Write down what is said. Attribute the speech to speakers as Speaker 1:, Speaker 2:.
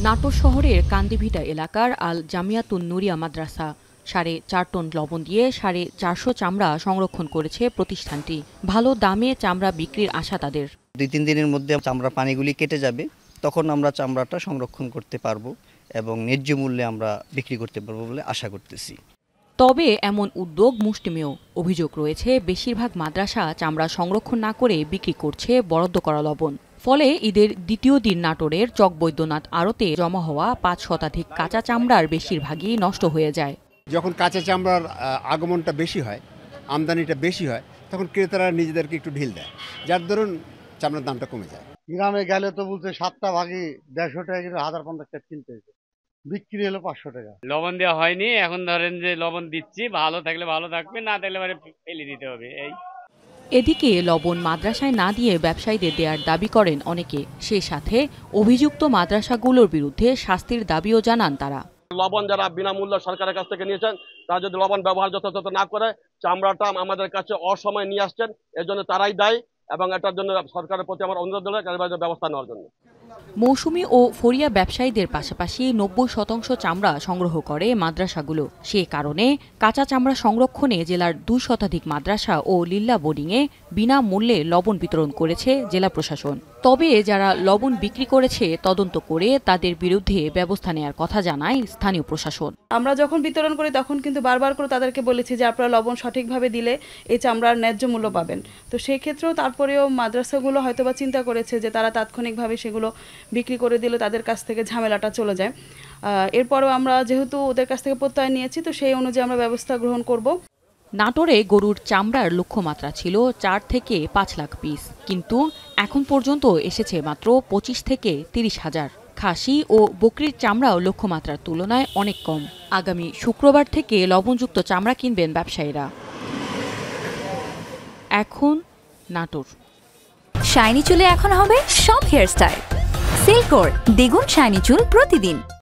Speaker 1: নাটোর শহরের কান্দিভিটা এলাকার আল জামিয়াতুন নুরিয়া মাদ্রাসা 4.5 টন লবণ দিয়ে 450 চামড়া সংরক্ষণ করেছে প্রতিষ্ঠানটি। ভালো দামে চামড়া বিক্রির আশা তাদের।
Speaker 2: 2-3 দিনের মধ্যে চামড়া পানিগুলি কেটে যাবে, তখন আমরা চামড়াটা সংরক্ষণ করতে পারবো এবং ন্যায্য মূল্যে আমরা বিক্রি করতে পারবো বলে আশা করতেছি।
Speaker 1: তবে এমন উদ্যোগ মুষ্টিমেয়। অভিযোগ রয়েছে বেশিরভাগ মাদ্রাসা চামড়া সংরক্ষণ না করে বিক্রি করছে বরাদ্দ করা লবণ। ফলে ঈদের দ্বিতীয় দিন নাটোরের চকবৈদ্যনাথ আড়তে জমা হওয়া 5 শতাধিক কাঁচা চামড়ার বেশিরভাগই নষ্ট হয়ে যায়।
Speaker 3: যখন কাঁচা চামড়ার আগমনটা বেশি হয়, আমদানিটা বেশি হয়, তখন ক্রেতারা নিজেদেরকে একটু ঢিল দেয়, যার দরুন চামড়ার দামটা কমে যায়।
Speaker 4: গ্রামে গেলে তো বলছে 7টা ভাগই 150 টাকা কিলো, 1050 টাকা কিনতে হয়েছে, বিক্রি হলো 500 টাকা।
Speaker 5: লবণ দেওয়া হয়নি, এখন ধরেন যে লবণ দিচ্ছি, ভালো থাকলে ভালো থাকবে, না থাকলে ফেলে দিতে হবে।
Speaker 1: এদিকে লবণ মাদ্রাসায় না দিয়ে ব্যবসায়ীদের দেওয়ার দাবি করেন অনেকে। সেই সাথে অভিযুক্ত মাদ্রাসাগুলোর বিরুদ্ধে শাস্তির দাবিও জানান তারা।
Speaker 6: লবণ যারা বিনামূল্যে সরকারের কাছ থেকে নিয়েছেন, তারা যদি লবণ ব্যবহার যথাযথ না করে চামড়াটা আমাদের কাছে অসময়ে নিয়ে আসছেন, এর জন্য তারাই দায়ী এবং এটার জন্য সরকারের প্রতি আমার অনুরোধ হলো ব্যবস্থা নেওয়ার জন্য।
Speaker 1: মৌসুমি ও ফরিয়া ব্যবসায়ীদের পাশাপাশি 90% চামড়া সংগ্রহ করে মাদ্রাসাগুলো। সে কারণে কাঁচা চামড়া সংরক্ষণে জেলার 2 শতাধিক মাদ্রাসা ও লিল্লা বোর্ডিংয়ে বিনামূল্যে লবণ বিতরণ করেছে জেলা প্রশাসন। তবে যারা লবণ বিক্রি করেছে তদন্ত করে তাদের বিরুদ্ধে ব্যবস্থা নেওয়ার কথা জানায় স্থানীয় প্রশাসন।
Speaker 7: আমরা যখন বিতরণ করি তখন কিন্তু বারবার করে তাদেরকে বলেছি যে আপনারা লবণ সঠিকভাবে দিলে এই চামড়ার ন্যায্য মূল্য পাবেন। তো সেই ক্ষেত্রেও তারপরেও মাদ্রাসাগুলো হয়তোবা চিন্তা করেছে যে তারা তাৎক্ষণিকভাবে সেগুলো বিক্রি করে দিলে তাদের কাছ থেকে ঝামেলাটা চলে যায়। এরপরও আমরা যেহেতু ওদের কাছ থেকে প্রত্যয় নিয়েছি, তো সেই অনুযায়ী আমরা ব্যবস্থা গ্রহণ করব।
Speaker 1: নাটোরে গরুর চামড়ার লক্ষ্যমাত্রা ছিল 4 থেকে 5 লাখ পিস, কিন্তু এখন পর্যন্ত এসেছে মাত্র 25 থেকে 30 হাজার। খাসি ও বকরির চামড়াও লক্ষ্যমাত্রার তুলনায় অনেক কম। আগামী শুক্রবার থেকে লবণযুক্ত চামড়া কিনবেন ব্যবসায়ীরা। এখন নাটোর
Speaker 8: শাইনি চুলে এখন হবে সব হেয়ারস্টাইল। সিল্কোর দ্বিগুণ শাইনি চুল প্রতিদিন।